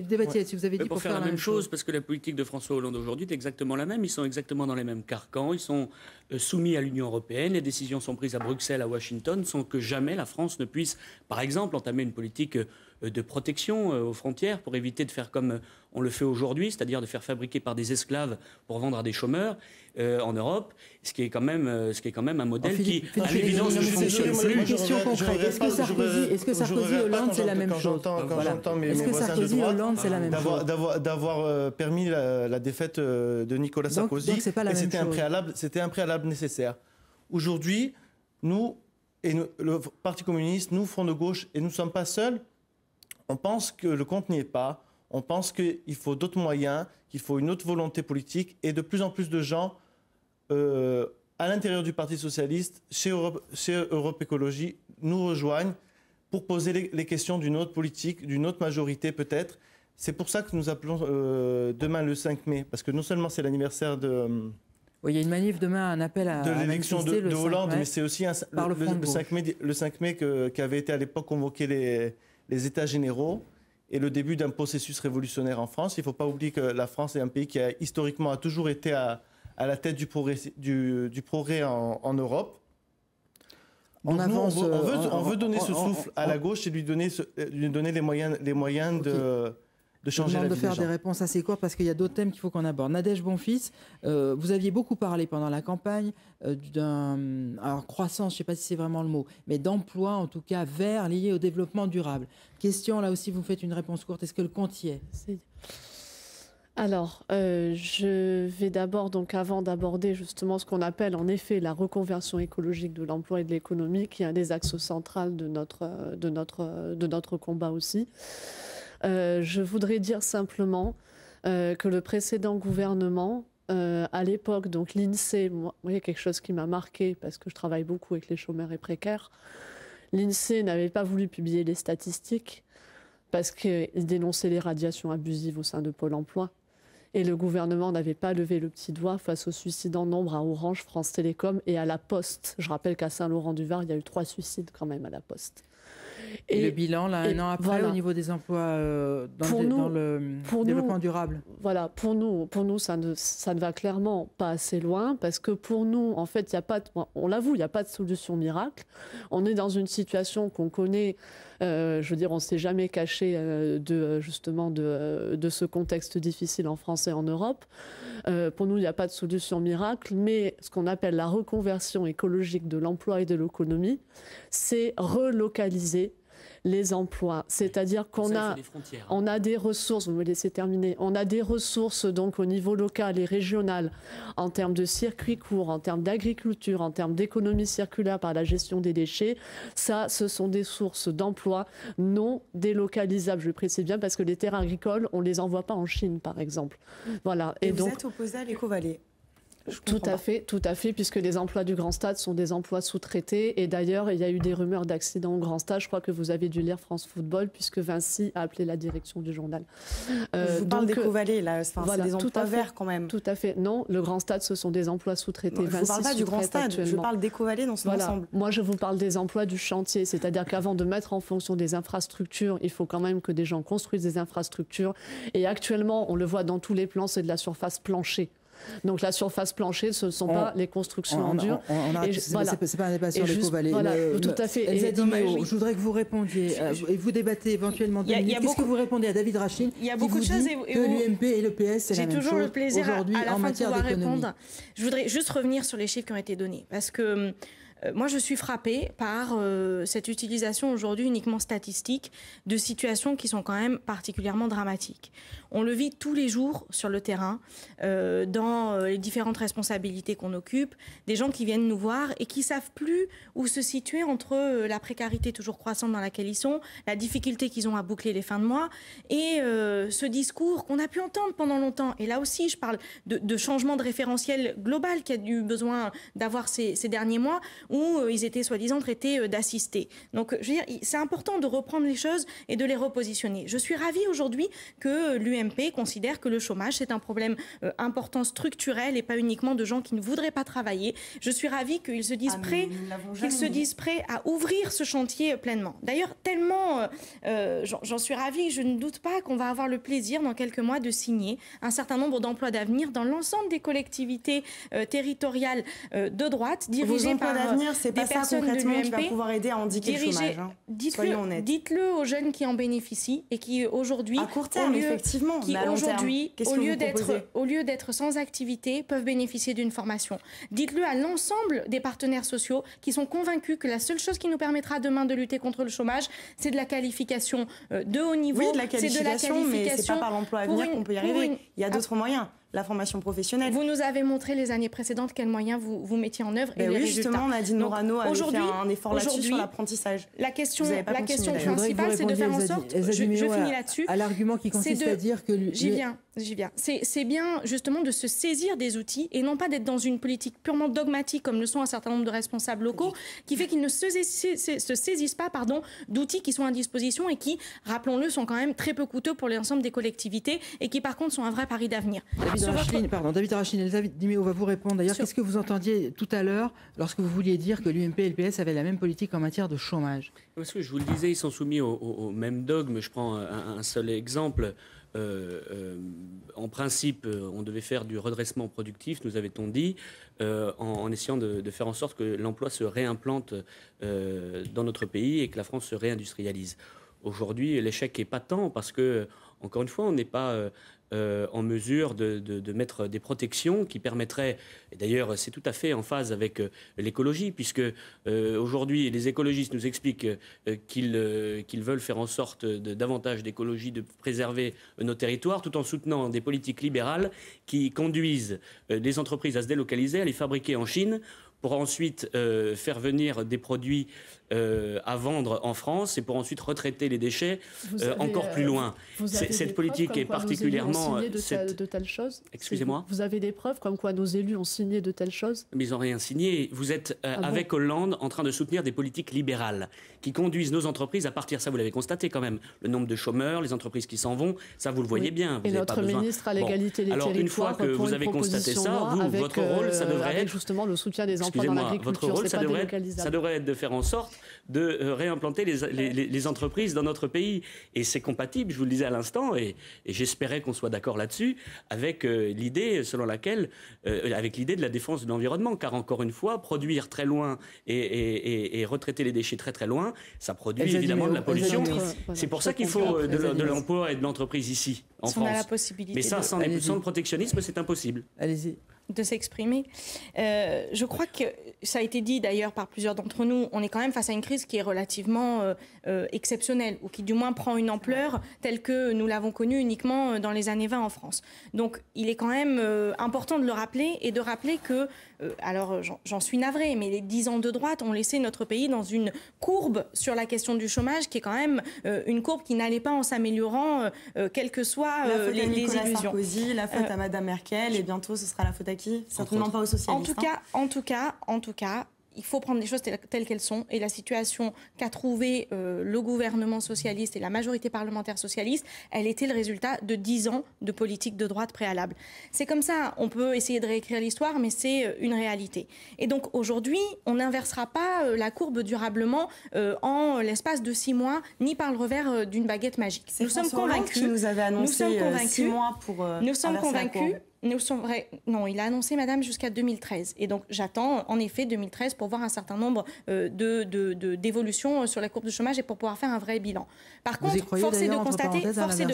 débattiez, si vous avez dit pour faire la même chose, parce que la politique de François Hollande aujourd'hui est exactement la même. Ils sont exactement dans les mêmes carcans. Ils sont soumis à l'Union européenne. Les décisions sont prises à Bruxelles, à Washington, sans que jamais la France ne puisse, par exemple, entamer une politique de protection aux frontières pour éviter de faire comme on le fait aujourd'hui, c'est-à-dire de faire fabriquer par des esclaves pour vendre à des chômeurs en Europe, ce qui est quand même un modèle qui, à l'évidence, ne fonctionne plus. Une question concrète. Est-ce que Sarkozy et Hollande, c'est la même chose? Est-ce que Sarkozy et Hollande, c'est la même chose? D'avoir permis la défaite de Nicolas Sarkozy, donc c'est pas la même chose. C'était un préalable nécessaire. Aujourd'hui, nous, le Parti communiste, nous, Front de gauche, et nous ne sommes pas seuls, on pense que le compte n'y est pas. On pense qu'il faut d'autres moyens, qu'il faut une autre volonté politique, et de plus en plus de gens à l'intérieur du Parti socialiste, chez Europe Écologie, nous rejoignent pour poser les questions d'une autre politique, d'une autre majorité peut-être. C'est pour ça que nous appelons demain le 5 mai, parce que non seulement c'est l'anniversaire de... Oui, il y a une manif demain, un appel à l'élection de Hollande, mais c'est aussi le 5 mai qu'avait été à l'époque convoqué les États généraux et le début d'un processus révolutionnaire en France. Il ne faut pas oublier que la France est un pays qui historiquement a toujours été à la tête du progrès en Europe. Donc on veut donner ce souffle à la gauche et lui donner les moyens de changer la vie de faire des gens. des réponses assez courtes parce qu'il y a d'autres thèmes qu'il faut qu'on aborde. Nadège Bonfils, vous aviez beaucoup parlé pendant la campagne alors croissance, je ne sais pas si c'est vraiment le mot, mais d'emploi en tout cas vert lié au développement durable. Question, là aussi vous faites une réponse courte, est-ce que le compte y est? Alors, je vais d'abord, donc avant d'aborder justement ce qu'on appelle en effet la reconversion écologique de l'emploi et de l'économie, qui est un des axes centraux de notre combat aussi, je voudrais dire simplement que le précédent gouvernement, à l'époque, donc l'INSEE, moi, il y a quelque chose qui m'a marqué parce que je travaille beaucoup avec les chômeurs et précaires, l'INSEE n'avait pas voulu publier les statistiques parce qu'il dénonçait les radiations abusives au sein de Pôle emploi. Et le gouvernement n'avait pas levé le petit doigt face aux suicides en nombre à Orange, France Télécom et à la Poste. Je rappelle qu'à Saint-Laurent-du-Var, il y a eu 3 suicides quand même à la Poste. Et le bilan, là, un an après, voilà, au niveau des emplois dans le développement durable? Voilà, pour nous ça ne va clairement pas assez loin, parce que pour nous, en fait, on l'avoue, il n'y a pas de solution miracle. On est dans une situation qu'on connaît, je veux dire, on ne s'est jamais caché de ce contexte difficile en France et en Europe. Pour nous, il n'y a pas de solution miracle, mais ce qu'on appelle la reconversion écologique de l'emploi et de l'économie, c'est relocaliser les emplois. C'est-à-dire qu'on a des ressources, vous me laissez terminer, on a des ressources donc au niveau local et régional en termes de circuits courts, en termes d'agriculture, en termes d'économie circulaire par la gestion des déchets. Ça, ce sont des sources d'emplois non délocalisables. Je le précise bien parce que les terres agricoles, on ne les envoie pas en Chine, par exemple. Voilà. Et vous êtes opposé à l'éco-vallée? Tout à fait, puisque les emplois du Grand Stade sont des emplois sous-traités. Et d'ailleurs, il y a eu des rumeurs d'accidents au Grand Stade. Je crois que vous avez dû lire France Football, puisque Vinci a appelé la direction du journal. Je vous parle d'Ecovalé, là. Enfin, voilà, c'est des emplois verts quand même. Tout à fait. Non, le Grand Stade, ce sont des emplois sous-traités. Je ne vous parle pas du Grand Stade, je parle d'Ecovalé dans son ensemble. Moi, je vous parle des emplois du chantier. C'est-à-dire qu'avant de mettre en fonction des infrastructures, il faut quand même que des gens construisent des infrastructures. Et actuellement, on le voit dans tous les plans, c'est de la surface planchée. Donc la surface planchée, ce ne sont pas les constructions en dur. C'est pas un débat sur l'Ecovalé. Voilà, tout à fait. Elsa Di Meo, je voudrais que vous répondiez, et vous débattez éventuellement 2 minutes. Qu'est-ce que vous répondez à David Rachin Il y a beaucoup de choses que l'UMP et le PS, c'est la même chose. J'ai toujours le plaisir à la fin de pouvoir répondre. Je voudrais juste revenir sur les chiffres qui ont été donnés. Parce que moi, je suis frappée par cette utilisation aujourd'hui uniquement statistique de situations qui sont quand même particulièrement dramatiques. On le vit tous les jours sur le terrain, dans les différentes responsabilités qu'on occupe, des gens qui viennent nous voir et qui ne savent plus où se situer entre la précarité toujours croissante dans laquelle ils sont, la difficulté qu'ils ont à boucler les fins de mois et ce discours qu'on a pu entendre pendant longtemps. Et là aussi, je parle de changement de référentiel global qui a eu besoin d'avoir ces derniers mois, où ils étaient soi-disant traités d'assistés. Donc, je veux dire, c'est important de reprendre les choses et de les repositionner. Je suis ravie aujourd'hui que l'UMP considère que le chômage, c'est un problème important, structurel, et pas uniquement de gens qui ne voudraient pas travailler. Je suis ravie qu'ils se disent prêts à ouvrir ce chantier pleinement. D'ailleurs, tellement, j'en suis ravie, je ne doute pas qu'on va avoir le plaisir, dans quelques mois, de signer un certain nombre d'emplois d'avenir dans l'ensemble des collectivités territoriales de droite, dirigées par c'est pas ça concrètement qui va pouvoir aider à endiguer le chômage. Soyons honnêtes. Dites-le aux jeunes qui en bénéficient et qui aujourd'hui, à court terme, effectivement, qui aujourd'hui, au lieu d'être sans activité, peuvent bénéficier d'une formation. Dites-le à l'ensemble des partenaires sociaux qui sont convaincus que la seule chose qui nous permettra demain de lutter contre le chômage, c'est de la qualification de haut niveau. Oui, de la qualification, mais c'est pas par l'emploi à venir qu'on peut y arriver. Il y a d'autres moyens. La formation professionnelle. Vous nous avez montré les années précédentes quels moyens vous mettiez en œuvre et les résultats. Justement, Nadine Morano a fait un effort là-dessus sur l'apprentissage. La question principale, c'est de faire en sorte, je finis là-dessus, à l'argument qui consiste à dire que... J'y viens. C'est bien justement de se saisir des outils et non pas d'être dans une politique purement dogmatique comme le sont un certain nombre de responsables locaux qui fait qu'ils ne se saisissent pas d'outils qui sont à disposition et qui, rappelons-le, sont quand même très peu coûteux pour l'ensemble des collectivités et qui par contre sont un vrai pari d'avenir. David Rachin, Elsa Di Meo va vous répondre. D'ailleurs, qu'est-ce que vous entendiez tout à l'heure lorsque vous vouliez dire que l'UMP et le PS avaient la même politique en matière de chômage? Parce que je vous le disais, ils sont soumis au même dogme. Je prends un seul exemple. En principe, on devait faire du redressement productif, nous avait-on dit, en essayant de faire en sorte que l'emploi se réimplante dans notre pays et que la France se réindustrialise. Aujourd'hui, l'échec est patent parce que, encore une fois, on n'est pas en mesure de mettre des protections qui permettraient, et d'ailleurs c'est tout à fait en phase avec l'écologie, puisque aujourd'hui les écologistes nous expliquent qu'ils veulent faire en sorte davantage d'écologie, de préserver nos territoires, tout en soutenant des politiques libérales qui conduisent les entreprises à se délocaliser, à les fabriquer en Chine, pour ensuite faire venir des produits à vendre en France et pour ensuite retraiter les déchets encore plus loin. Cette politique est particulièrement... de telles choses. Excusez-moi. Vous avez des preuves comme quoi nos élus ont signé de telles choses? Mais ils n'ont rien signé. Vous êtes avec Hollande en train de soutenir des politiques libérales qui conduisent nos entreprises à partir. Ça, vous l'avez constaté quand même. Le nombre de chômeurs, les entreprises qui s'en vont, ça, vous le voyez bien. Vous et notre ministre à l'égalité des territoires. Alors, une fois que vous avez constaté ça, votre rôle, ça devrait être... justement le soutien des emplois dans l'agriculture. Votre rôle, ça devrait être de faire en sorte de réimplanter les entreprises dans notre pays. Et c'est compatible, je vous le disais à l'instant, et j'espérais qu'on soit d'accord là-dessus, avec l'idée selon laquelle, avec l'idée de la défense de l'environnement. Car encore une fois, produire très loin et retraiter les déchets très très loin, ça produit évidemment de la pollution. C'est pour ça qu'il faut de l'emploi et de l'entreprise ici, en France. On a la possibilité. Mais ça, sans le protectionnisme, c'est impossible. Allez-y. De s'exprimer. Je crois que ça a été dit d'ailleurs par plusieurs d'entre nous, on est quand même face à une crise qui est relativement exceptionnelle ou qui du moins prend une ampleur telle que nous l'avons connue uniquement dans les années 20 en France. Donc il est quand même important de le rappeler et de rappeler que, alors j'en suis navrée, mais les 10 ans de droite ont laissé notre pays dans une courbe sur la question du chômage qui est quand même une courbe qui n'allait pas en s'améliorant quelles que soient les illusions. Sarkozy, la faute à Madame Merkel et bientôt ce sera la faute à à qui? Certainement pas aux socialistes. En tout cas, il faut prendre les choses telles qu'elles sont. Et la situation qu'a trouvée le gouvernement socialiste et la majorité parlementaire socialiste, elle était le résultat de 10 ans de politique de droite préalable. C'est comme ça, on peut essayer de réécrire l'histoire, mais c'est une réalité. Et donc aujourd'hui, on n'inversera pas la courbe durablement en l'espace de 6 mois, ni par le revers d'une baguette magique. Nous sommes convaincus. Qui nous avait annoncé 6 mois pour nous sommes convaincus. Non, il a annoncé, madame, jusqu'à 2013. Et donc, j'attends, en effet, 2013 pour voir un certain nombre d'évolutions sur la courbe de chômage et pour pouvoir faire un vrai bilan. Par contre, force est de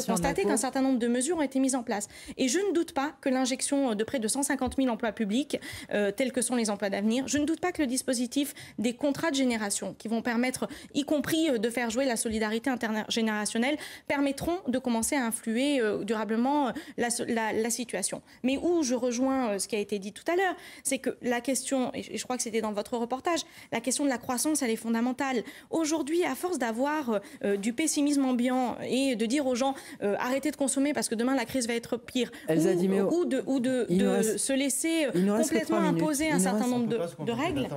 constater qu'un certain nombre de mesures ont été mises en place. Et je ne doute pas que l'injection de près de 150 000 emplois publics, tels que sont les emplois d'avenir, je ne doute pas que le dispositif des contrats de génération, qui vont permettre, y compris de faire jouer la solidarité intergénérationnelle, permettront de commencer à influer durablement la situation. Mais où je rejoins ce qui a été dit tout à l'heure, c'est que la question, et je crois que c'était dans votre reportage, la question de la croissance, elle est fondamentale. Aujourd'hui, à force d'avoir du pessimisme ambiant et de dire aux gens arrêtez de consommer parce que demain la crise va être pire, ou de se laisser complètement imposer un certain nombre de règles.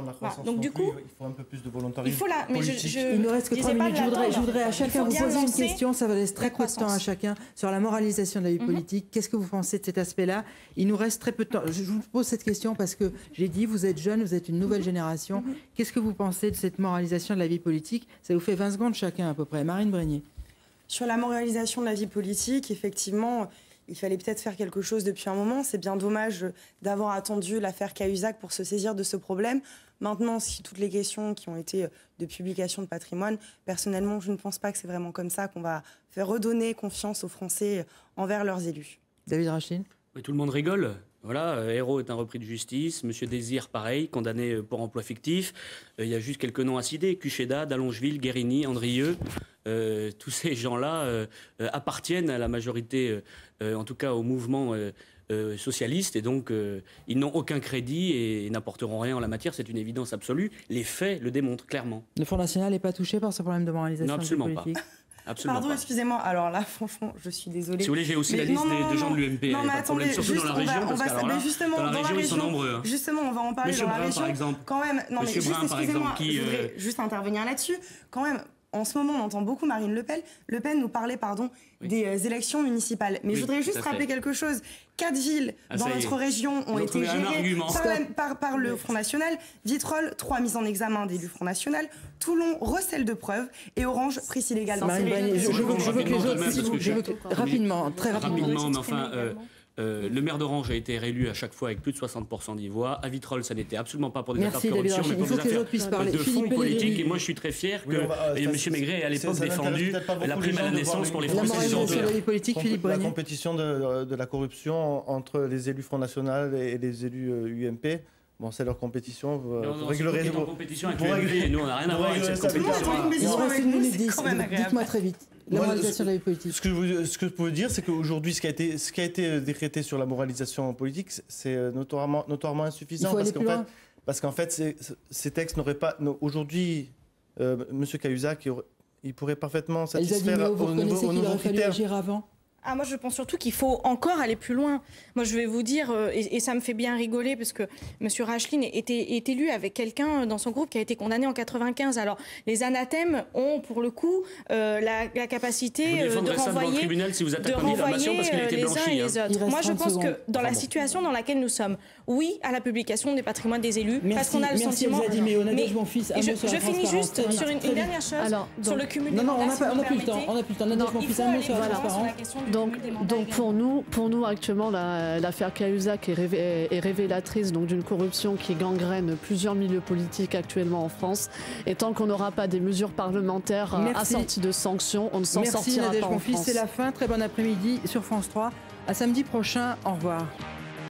Donc du coup, il faut un peu plus de volontarisme. Il faut là, mais il ne reste que 3 minutes. Je voudrais à chacun vous poser une question. Ça va laisser très peu de temps à chacun sur la moralisation de la vie politique. Qu'est-ce que vous pensez de cet aspect-là? Il nous reste très peu de temps. Je vous pose cette question parce que j'ai dit, vous êtes jeune, vous êtes une nouvelle génération. Qu'est-ce que vous pensez de cette moralisation de la vie politique? Ça vous fait 20 secondes chacun à peu près. Marine Brenier. Sur la moralisation de la vie politique, effectivement, il fallait peut-être faire quelque chose depuis un moment. C'est bien dommage d'avoir attendu l'affaire Cahuzac pour se saisir de ce problème. Maintenant, si toutes les questions qui ont été de publication de patrimoine, personnellement, je ne pense pas que c'est vraiment comme ça qu'on va faire redonner confiance aux Français envers leurs élus. David Rachlin. Oui, tout le monde rigole. Voilà, Hérault est un repris de justice. Monsieur Désir, pareil, condamné pour emploi fictif. Il y a juste quelques noms à citer. Cucheda, Dallongeville, Guérini, Andrieux. Tous ces gens-là appartiennent à la majorité, en tout cas au mouvement socialiste. Et donc, ils n'ont aucun crédit et n'apporteront rien en la matière. C'est une évidence absolue. Les faits le démontrent clairement. Le Front National n'est pas touché par ce problème de moralisation? Non, absolument de politique. Pas. Absolument Pardon, excusez-moi. Alors là, franchement, je suis désolée. Si vous voulez, j'ai aussi la liste des gens de l'UMP. Non, mais attendez, surtout dans la région, parce que alors là, justement, dans la région, ils sont nombreux. Justement, on va en parler Monsieur dans la Brun, région. par exemple. Quand même, non, mais Monsieur juste, Brun, par excusez-moi, exemple, je voudrais juste intervenir là-dessus. Quand même, en ce moment, on entend beaucoup Marine Le Pen. Le Pen nous parlait, des élections municipales. Mais je voudrais juste rappeler quelque chose. 4 villes dans notre région ont été gérées par le Front National. Vitrolles, 3 mises en examen d'élus Front National. Toulon, recel de preuves. Et Orange, prise illégale dans ces régions. Je veux que les autres... Rapidement, très rapidement. Mais enfin... le maire d'Orange a été réélu à chaque fois avec plus de 60% des voix. À Vitrolles, ça n'était absolument pas pour des affaires de corruption, mais pour des affaires de fonds politiques. Et moi, je suis très fier que M. Maigret ait à l'époque défendu la prime à la naissance pour les Français. La compétition de la corruption entre les élus Front National et les élus UMP. Bon, c'est leur compétition. Vous réglerez en compétition avec l'UMP. Nous, on n'a rien à voir avec cette compétition. Dites-moi très vite. La moralisation de la vie politique. Ce que je peux vous dire, c'est qu'aujourd'hui, ce qui a été décrété sur la moralisation politique, c'est notoirement insuffisant. Parce qu'en fait, ces textes n'auraient pas... Aujourd'hui, M. Cahuzac, il pourrait parfaiement satisfaire au nouveau critère. Agir avant. Ah, moi, je pense surtout qu'il faut encore aller plus loin. Moi, je vais vous dire, et ça me fait bien rigoler, parce que M. Rachlin est élu avec quelqu'un dans son groupe qui a été condamné en 95. Alors, les anathèmes ont, pour le coup, la capacité de renvoyer, tribunal si vous parce qu'il a été les blanchi, uns et les autres. Moi, je pense que dans la situation dans laquelle nous sommes, oui à la publication des patrimoines des élus, parce qu'on a le sentiment... Je finis juste sur une dernière chose, sur le cumul des mandats, on n'a plus le temps. Nadège Bonfils, un mot sur la transparence. Donc pour nous actuellement, l'affaire Cahuzac est révélatrice d'une corruption qui gangrène plusieurs milieux politiques actuellement en France. Et tant qu'on n'aura pas des mesures parlementaires assorties de sanctions, on ne s'en sortira pas en France. C'est la fin. Très bon après-midi sur France 3. À samedi prochain. Au revoir.